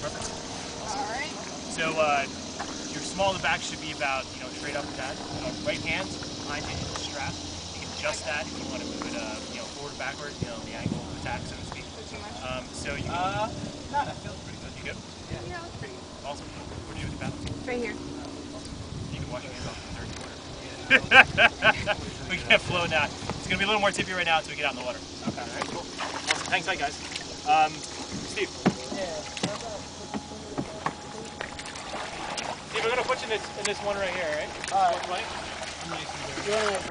Perfect. All right. So your small to back should be about, straight up and down. Right hand behind you in the strap. You can adjust that if you want to move it, forward or backward, the angle of attack, so to speak. Too much? So you No, that feels pretty good. you good? Yeah, that's pretty good. Awesome. Where do you do with the paddle? Right here. You can wash your hands off in the third quarter. Yeah. We can flow now. It's going to be a little more tippy right now until we get out in the water. Okay. All right, cool. Awesome. Thanks, guys. Steve. Steve, we're going to put you in this one right here, right? All right. This 120. You want to